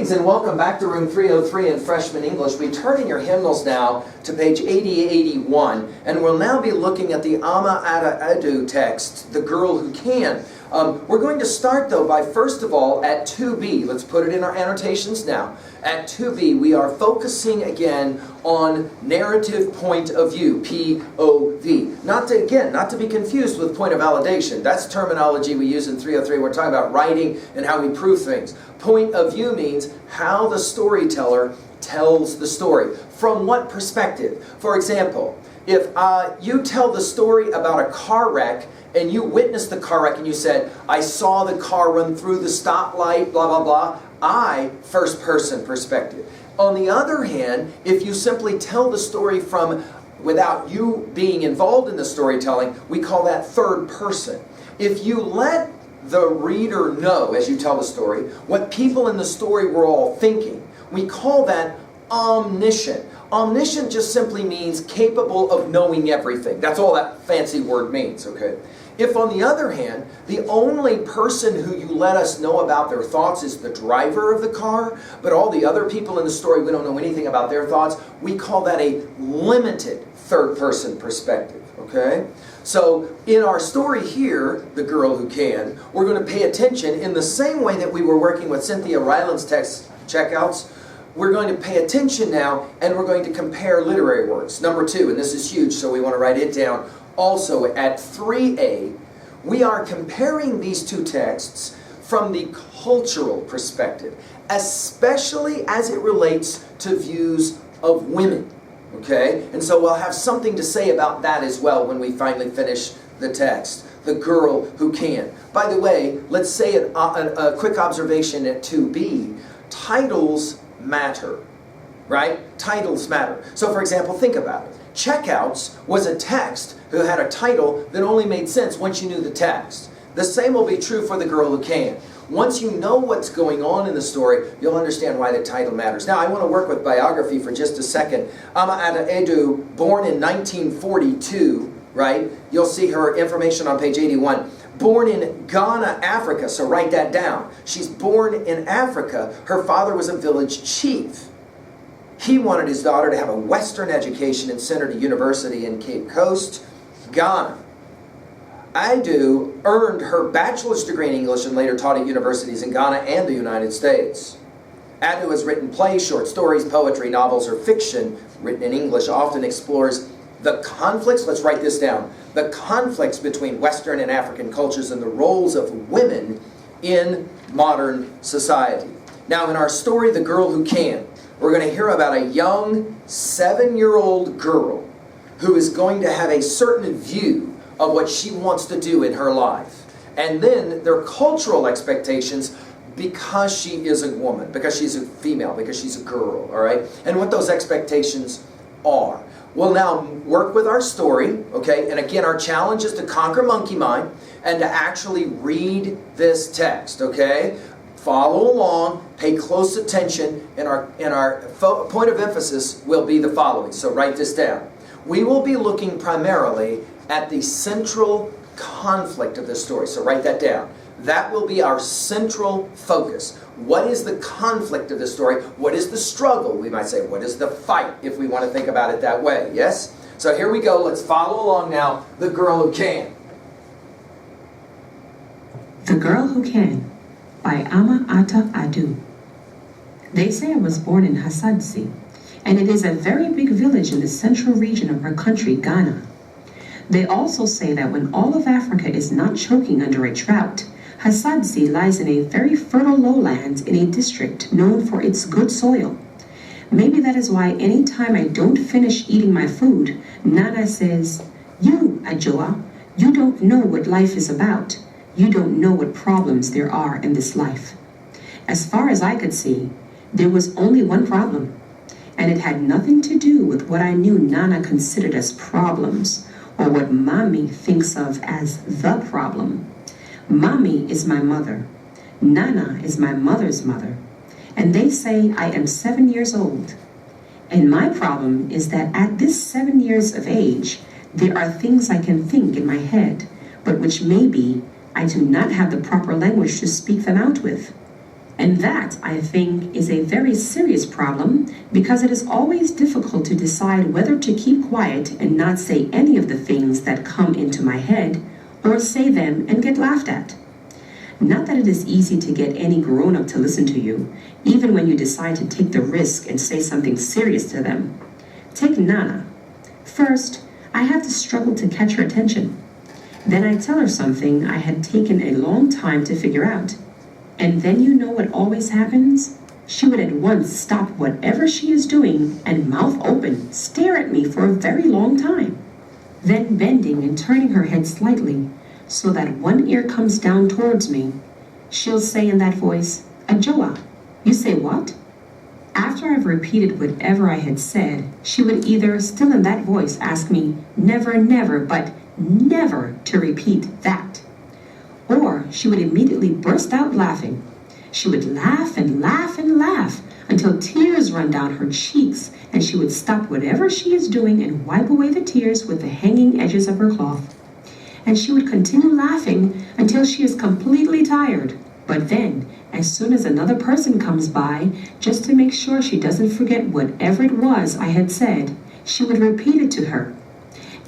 Greetings and welcome back to room 303 in Freshman English. We turn in your hymnals now to page 8081, and we'll now be looking at the Aidoo text, The Girl Who Can. We're going to start though by first of all at 2b. Let's put it in our annotations now. At 2b we are focusing again on narrative point of view, POV. Not to be confused with point of validation. That's terminology we use in 303. We're talking about writing and how we prove things. Point of view means how the storyteller tells the story. From what perspective? For example, if you tell the story about a car wreck and you witnessed the car wreck and you said, I saw the car run through the stoplight, blah, blah, blah, I, first person perspective. On the other hand, if you simply tell the story from without you being involved in the storytelling, we call that third person. If you let the reader know, as you tell the story, what people in the story were all thinking, we call that omniscient. Omniscient just simply means capable of knowing everything. That's all that fancy word means, okay? If, on the other hand, the only person who you let us know about their thoughts is the driver of the car, but all the other people in the story, we don't know anything about their thoughts, we call that a limited third-person perspective, okay? So, in our story here, The Girl Who Can, we're going to pay attention in the same way that we were working with Cynthia Ryland's text checkouts. We're going to pay attention now, and we're going to compare literary works. Number 2, and this is huge, so we want to write it down. Also, at 3a, we are comparing these two texts from the cultural perspective, especially as it relates to views of women. Okay? And so we'll have something to say about that as well when we finally finish the text. The Girl Who Can. By the way, let's say a quick observation at 2b. Titles matter. Right? Titles matter. So for example, think about it. Checkouts was a text who had a title that only made sense once you knew the text. The same will be true for The Girl Who Can. Once you know what's going on in the story, you'll understand why the title matters. Now, I want to work with biography for just a second. Aidoo, born in 1942, right? You'll see her information on page 81. Born in Ghana, Africa, so write that down. She's born in Africa. Her father was a village chief. He wanted his daughter to have a Western education and sent her to university in Cape Coast, Ghana. Aidoo earned her bachelor's degree in English and later taught at universities in Ghana and the United States. Aidoo has written plays, short stories, poetry, novels, or fiction written in English, often explores the conflicts, let's write this down, the conflicts between Western and African cultures and the roles of women in modern society. Now in our story, The Girl Who Can, we're going to hear about a young 7-year-old girl who is going to have a certain view of what she wants to do in her life. And then their cultural expectations because she is a woman, because she's a female, because she's a girl, all right? And what those expectations are. We'll now work with our story, okay? And again, our challenge is to conquer monkey mind and to actually read this text, okay? Follow along, pay close attention, and our point of emphasis will be the following. So write this down. We will be looking primarily at the central conflict of the story. So write that down. That will be our central focus. What is the conflict of the story? What is the struggle, we might say? What is the fight, if we want to think about it that way? Yes? So here we go. Let's follow along now. The Girl Who Can. The Girl Who Can by Aidoo. They say I was born in Hasadsi, and it is a very big village in the central region of our country, Ghana. They also say that when all of Africa is not choking under a drought, Hasadsi lies in a very fertile lowlands in a district known for its good soil. Maybe that is why any time I don't finish eating my food, Nana says, "You, Ajoa, you don't know what life is about. You don't know what problems there are in this life." As far as I could see, there was only one problem, and it had nothing to do with what I knew Nana considered as problems, or what Mommy thinks of as the problem. Mommy is my mother. Nana is my mother's mother. And they say I am 7 years old. And my problem is that at this 7 years of age, there are things I can think in my head, but which maybe I do not have the proper language to speak them out with. And that, I think, is a very serious problem because it is always difficult to decide whether to keep quiet and not say any of the things that come into my head or say them and get laughed at. Not that it is easy to get any grown-up to listen to you, even when you decide to take the risk and say something serious to them. Take Nana. First, I have to struggle to catch her attention. Then I tell her something I had taken a long time to figure out. And then you know what always happens? She would at once stop whatever she is doing and, mouth open, stare at me for a very long time. Then bending and turning her head slightly so that one ear comes down towards me, she'll say in that voice, "Ajoa, you say what?" After I've repeated whatever I had said, she would either, still in that voice, ask me, never, never, but never to repeat that. Or she would immediately burst out laughing. She would laugh and laugh and laugh until tears run down her cheeks, and she would stop whatever she is doing and wipe away the tears with the hanging edges of her cloth. And she would continue laughing until she is completely tired. But then, as soon as another person comes by, just to make sure she doesn't forget whatever it was I had said, she would repeat it to her.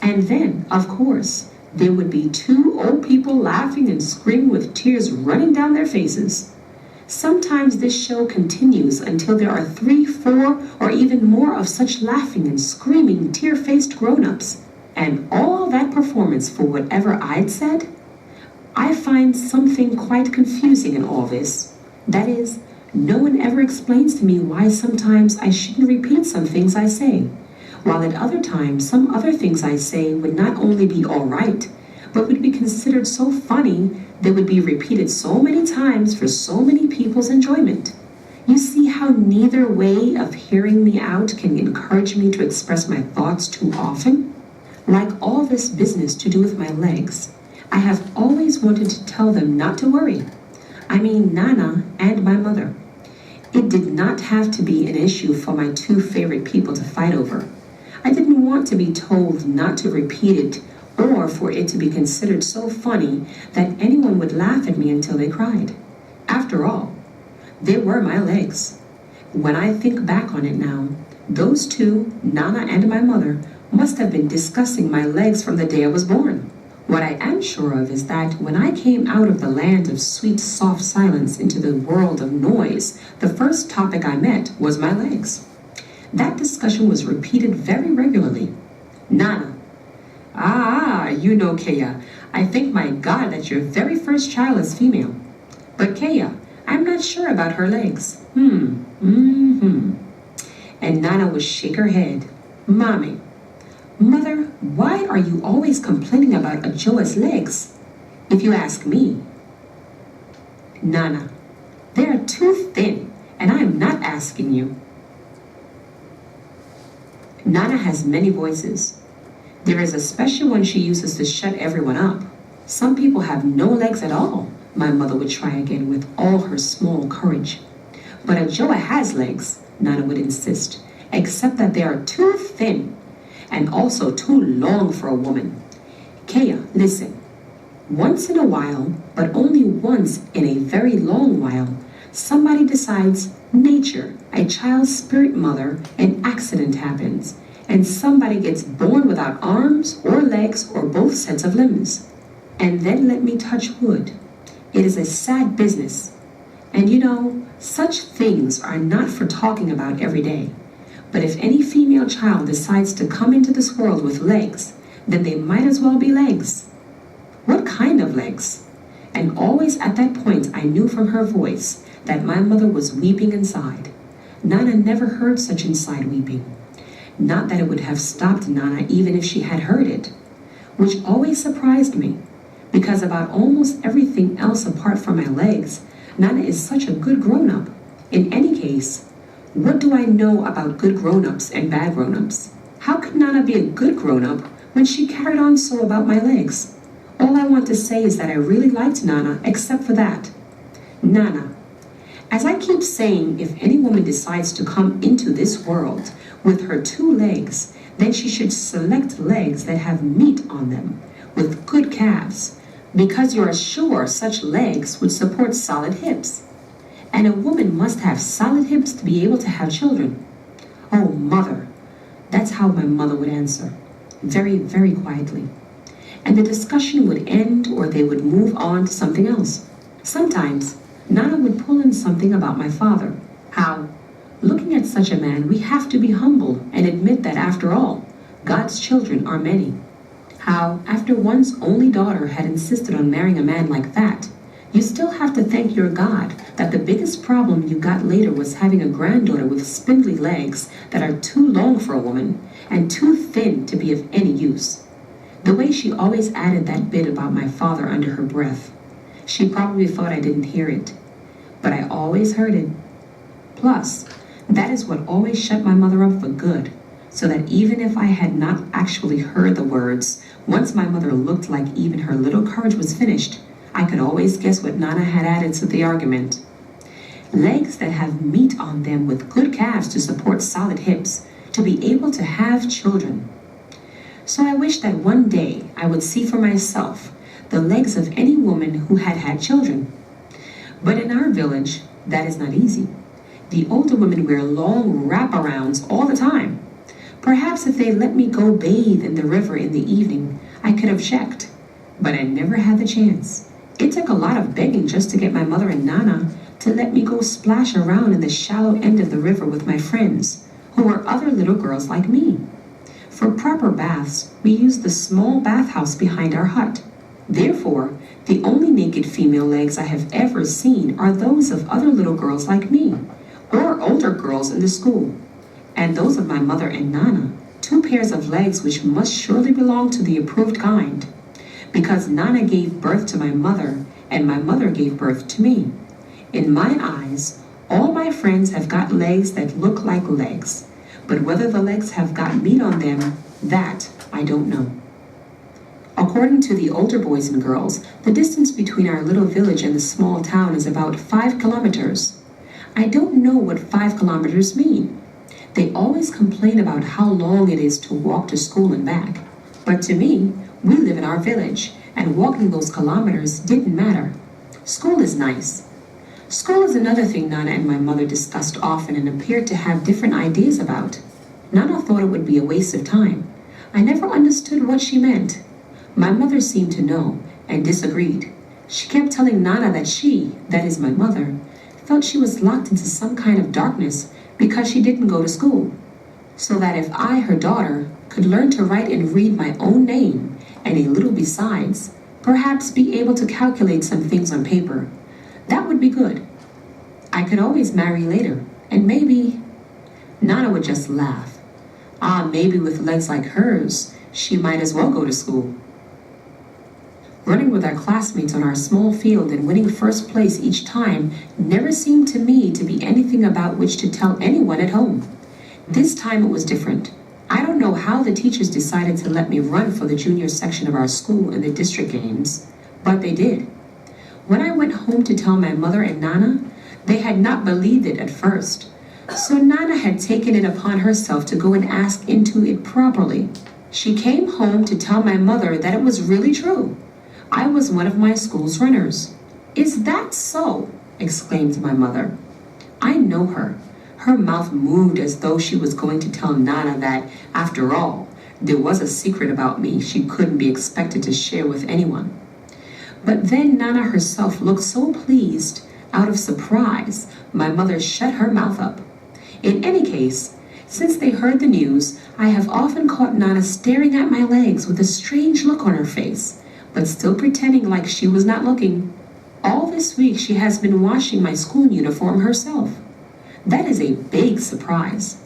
And then, of course, there would be two old people laughing and screaming with tears running down their faces. Sometimes this show continues until there are 3, 4, or even more of such laughing and screaming, tear-faced grown-ups. And all that performance for whatever I'd said? I find something quite confusing in all this. That is, no one ever explains to me why sometimes I shouldn't repeat some things I say, while at other times some other things I say would not only be all right, but would be considered so funny they would be repeated so many times for so many people's enjoyment. You see how neither way of hearing me out can encourage me to express my thoughts too often? Like all this business to do with my legs, I have always wanted to tell them not to worry. I mean Nana and my mother. It did not have to be an issue for my two favorite people to fight over. I didn't want to be told not to repeat it or for it to be considered so funny that anyone would laugh at me until they cried. After all, they were my legs. When I think back on it now, those two, Nana and my mother, must have been discussing my legs from the day I was born. What I am sure of is that when I came out of the land of sweet, soft silence into the world of noise, the first topic I met was my legs. That discussion was repeated very regularly. Nana. You know, Kea, I think, my God, that your very first child is female. But Kea, I'm not sure about her legs. And Nana would shake her head. Mommy. Mother, why are you always complaining about Ajoa's legs? If you ask me. Nana, they are too thin, and I am not asking you. Nana has many voices. There is a special one she uses to shut everyone up. Some people have no legs at all, my mother would try again with all her small courage. But Ajoa has legs, Nana would insist, except that they are too thin and also too long for a woman. Kea, listen. Once in a while, but only once in a very long while, somebody decides, nature, a child's spirit mother, an accident happens, and somebody gets born without arms or legs or both sets of limbs. And then let me touch wood. It is a sad business. And you know, such things are not for talking about every day. But if any female child decides to come into this world with legs, then they might as well be legs. What kind of legs? And always at that point I knew from her voice that my mother was weeping inside. Nana never heard such inside weeping. Not that it would have stopped Nana even if she had heard it, which always surprised me, because about almost everything else apart from my legs, Nana is such a good grown-up. In any case, what do I know about good grown-ups and bad grown-ups? How could Nana be a good grown-up when she carried on so about my legs? All I want to say is that I really liked Nana, except for that. Nana. As I keep saying, if any woman decides to come into this world with her two legs, then she should select legs that have meat on them, with good calves, because you are sure such legs would support solid hips. and a woman must have solid hips to be able to have children. Oh, mother. That's how my mother would answer, very, very quietly. And the discussion would end, or they would move on to something else. Sometimes, Nana would pull in something about my father. How, looking at such a man, we have to be humble and admit that after all, God's children are many. How, after one's only daughter had insisted on marrying a man like that, you still have to thank your God that the biggest problem you got later was having a granddaughter with spindly legs that are too long for a woman and too thin to be of any use. The way she always added that bit about my father under her breath. She probably thought I didn't hear it, but I always heard it. Plus, that is what always shut my mother up for good, so that even if I had not actually heard the words, once my mother looked like even her little courage was finished, I could always guess what Nana had added to the argument. Legs that have meat on them with good calves to support solid hips, to be able to have children. So I wish that one day I would see for myself the legs of any woman who had had children. But in our village, that is not easy. The older women wear long wraparounds all the time. Perhaps if they let me go bathe in the river in the evening, I could have checked, but I never had the chance. It took a lot of begging just to get my mother and Nana to let me go splash around in the shallow end of the river with my friends, who were other little girls like me. For proper baths, we used the small bathhouse behind our hut. Therefore, the only naked female legs I have ever seen are those of other little girls like me, or older girls in the school, and those of my mother and Nana, 2 pairs of legs which must surely belong to the approved kind, because Nana gave birth to my mother and my mother gave birth to me. In my eyes, all my friends have got legs that look like legs, but whether the legs have got meat on them, that I don't know. According to the older boys and girls, the distance between our little village and the small town is about 5 kilometers. I don't know what 5 kilometers mean. They always complain about how long it is to walk to school and back. But to me, we live in our village, and walking those kilometers didn't matter. School is nice. School is another thing Nana and my mother discussed often and appeared to have different ideas about. Nana thought it would be a waste of time. I never understood what she meant. My mother seemed to know, and disagreed. She kept telling Nana that she, that is my mother, felt she was locked into some kind of darkness because she didn't go to school. So that if I, her daughter, could learn to write and read my own name, and a little besides, perhaps be able to calculate some things on paper, that would be good. I could always marry later, and maybe... Nana would just laugh. Maybe with legs like hers, she might as well go to school. Running with our classmates on our small field and winning first place each time never seemed to me to be anything about which to tell anyone at home. This time it was different. I don't know how the teachers decided to let me run for the junior section of our school in the district games, but they did. When I went home to tell my mother and Nana, they had not believed it at first. So Nana had taken it upon herself to go and ask into it properly. She came home to tell my mother that it was really true. I was one of my school's runners. "Is that so?" exclaimed my mother. I know her. Her mouth moved as though she was going to tell Nana that, after all, there was a secret about me she couldn't be expected to share with anyone. But then Nana herself looked so pleased. Out of surprise, my mother shut her mouth up. In any case, since they heard the news, I have often caught Nana staring at my legs with a strange look on her face, but still pretending like she was not looking. All this week she has been washing my school uniform herself. That is a big surprise.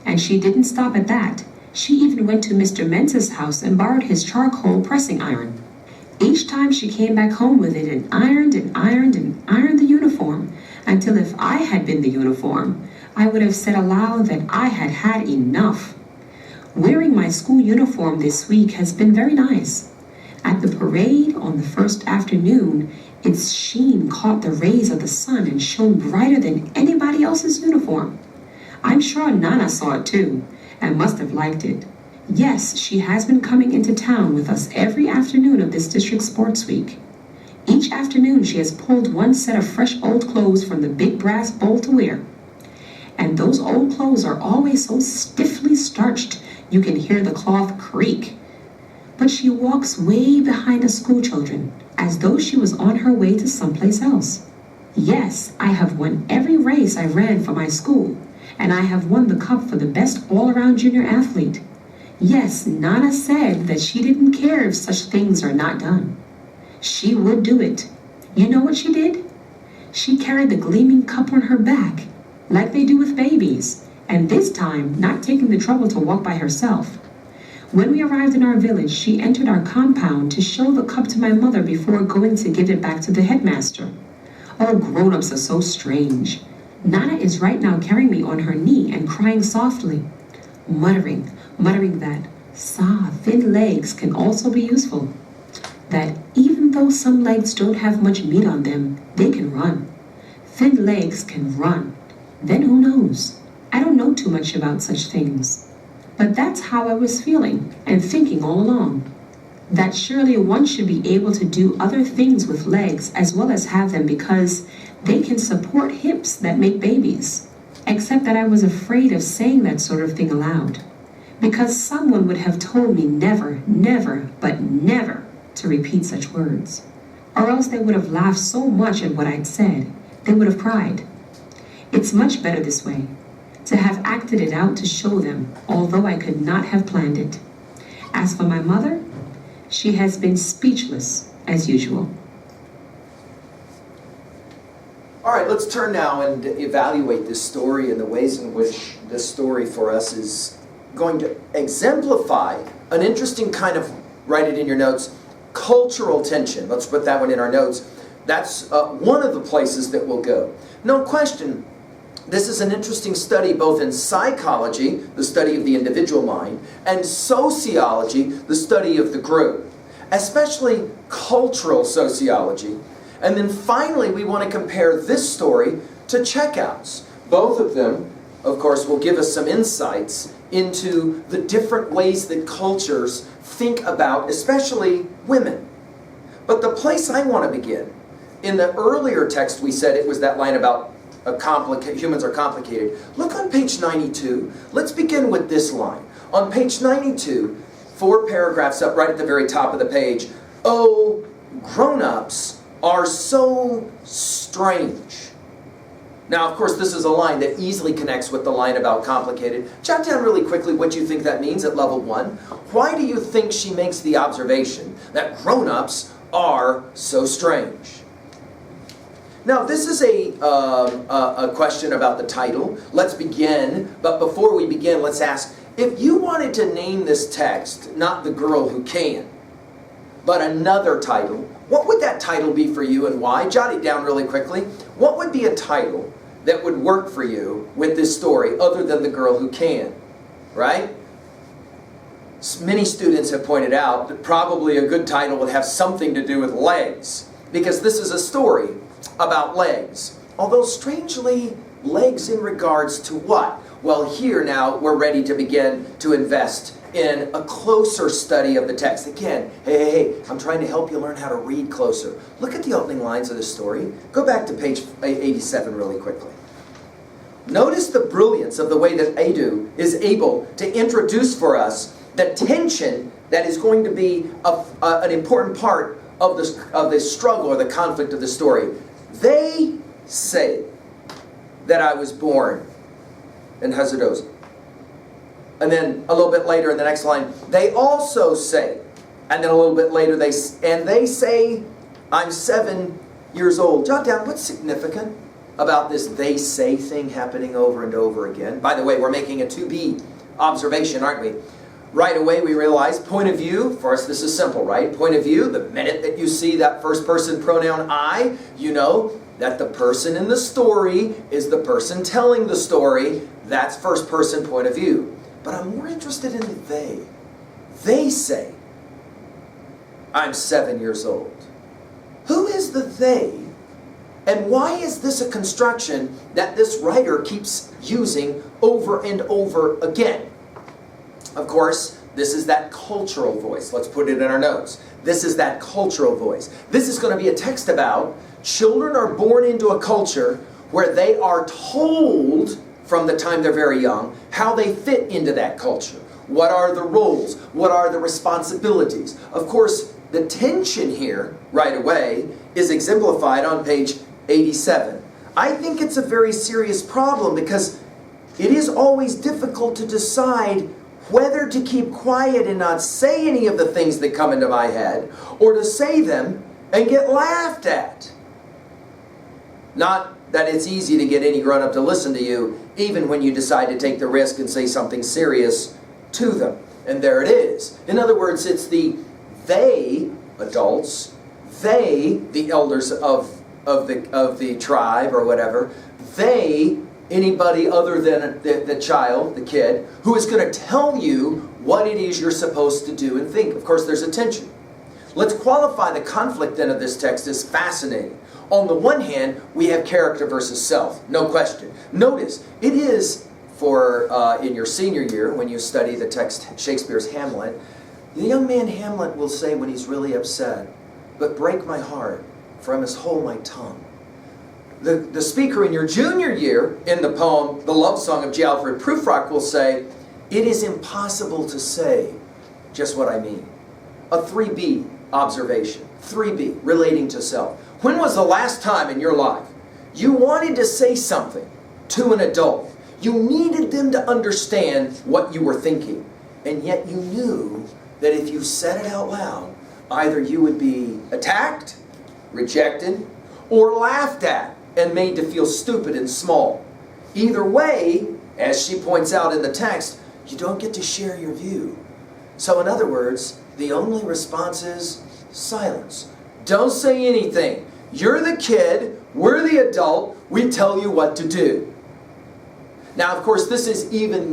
And she didn't stop at that. She even went to Mr. Mensa's house and borrowed his charcoal pressing iron. Each time she came back home with it and ironed and ironed and ironed the uniform, until if I had been the uniform, I would have said aloud that I had had enough. Wearing my school uniform this week has been very nice. At the parade on the first afternoon, its sheen caught the rays of the sun and shone brighter than anybody else's uniform. I'm sure Nana saw it too, and must have liked it. Yes, she has been coming into town with us every afternoon of this district sports week. Each afternoon she has pulled one set of fresh old clothes from the big brass bowl to wear. And those old clothes are always so stiffly starched you can hear the cloth creak. But she walks way behind the schoolchildren, as though she was on her way to someplace else. Yes, I have won every race I ran for my school, and I have won the cup for the best all-around junior athlete. Yes, Nana said that she didn't care if such things are not done. She would do it. You know what she did? She carried the gleaming cup on her back, like they do with babies, and this time not taking the trouble to walk by herself. When we arrived in our village, she entered our compound to show the cup to my mother before going to give it back to the headmaster. Oh, grown-ups are so strange. Nana is right now carrying me on her knee and crying softly, muttering that thin legs can also be useful. That even though some legs don't have much meat on them, they can run. Thin legs can run. Then who knows? I don't know too much about such things. But that's how I was feeling and thinking all along. That surely one should be able to do other things with legs as well as have them because they can support hips that make babies. Except that I was afraid of saying that sort of thing aloud. Because someone would have told me never, never, but never to repeat such words. Or else they would have laughed so much at what I'd said, they would have cried. It's much better this way, to have acted it out to show them, although I could not have planned it. As for my mother, she has been speechless as usual. All right, let's turn now and evaluate this story and the ways in which this story for us is going to exemplify an interesting kind of, write it in your notes, cultural tension. Let's put that one in our notes. That's one of the places that we'll go. No question, this is an interesting study both in psychology, the study of the individual mind, and sociology, the study of the group, especially cultural sociology. And then finally, we want to compare this story to checkouts. Both of them, of course, will give us some insights into the different ways that cultures think about, especially women. But the place I want to begin, in the earlier text we said it was that line about humans are complicated. Look on page 92. Let's begin with this line. On page 92, 4 paragraphs up right at the very top of the page. Oh, grown-ups are so strange. Now, of course, this is a line that easily connects with the line about complicated. Jot down really quickly what you think that means at level 1. Why do you think she makes the observation that grown-ups are so strange? Now, this is a question about the title. Let's begin, but before we begin, let's ask, if you wanted to name this text, not The Girl Who Can, but another title, what would that title be for you and why? Jot it down really quickly. What would be a title that would work for you with this story other than The Girl Who Can, right? Many students have pointed out that probably a good title would have something to do with legs, because this is a story about legs. Although strangely, legs in regards to what? Well, here now we're ready to begin to invest in a closer study of the text. Again, hey, I'm trying to help you learn how to read closer. Look at the opening lines of the story. Go back to page 87 really quickly. Notice the brilliance of the way that Aidoo is able to introduce for us the tension that is going to be an important part of the struggle or the conflict of the story. They say that I was born in Hazadoza. And then a little bit later in the next line, they also say, and then a little bit later, they say I'm 7 years old. Jot down what's significant about this they say thing happening over and over again. By the way, we're making a to be observation, aren't we? Right away we realize point of view, for us this is simple, right? Point of view, the minute that you see that first person pronoun I, you know that the person in the story is the person telling the story. That's first person point of view. But I'm more interested in the they. They say, I'm 7 years old. Who is the they? And why is this a construction that this writer keeps using over and over again? Of course, this is that cultural voice. Let's put it in our notes. This is that cultural voice. This is going to be a text about children are born into a culture where they are told from the time they're very young how they fit into that culture. What are the roles? What are the responsibilities? Of course, the tension here, right away, is exemplified on page 87. I think it's a very serious problem because it is always difficult to decide whether to keep quiet and not say any of the things that come into my head, or to say them and get laughed at. Not that it's easy to get any grown-up to listen to you, even when you decide to take the risk and say something serious to them. And there it is. In other words, it's the they, adults, they, the elders of the tribe or whatever, they, anybody other than the child, the kid, who is going to tell you what it is you're supposed to do and think. Of course, there's a tension. Let's qualify the conflict then of this text as fascinating. On the one hand, we have character versus self, no question. Notice, it is for in your senior year, when you study the text Shakespeare's Hamlet, the young man Hamlet will say when he's really upset, "But break my heart, for I must hold my tongue." The speaker in your junior year, in the poem The Love Song of J. Alfred Prufrock, will say, "It is impossible to say just what I mean." A 3B observation. 3B, relating to self. When was the last time in your life you wanted to say something to an adult? You needed them to understand what you were thinking, and yet you knew that if you said it out loud, either you would be attacked, rejected, or laughed at and made to feel stupid and small. Either way, as she points out in the text, you don't get to share your view. So in other words, the only response is silence. Don't say anything. You're the kid, we're the adult, we tell you what to do. Now, of course, this is even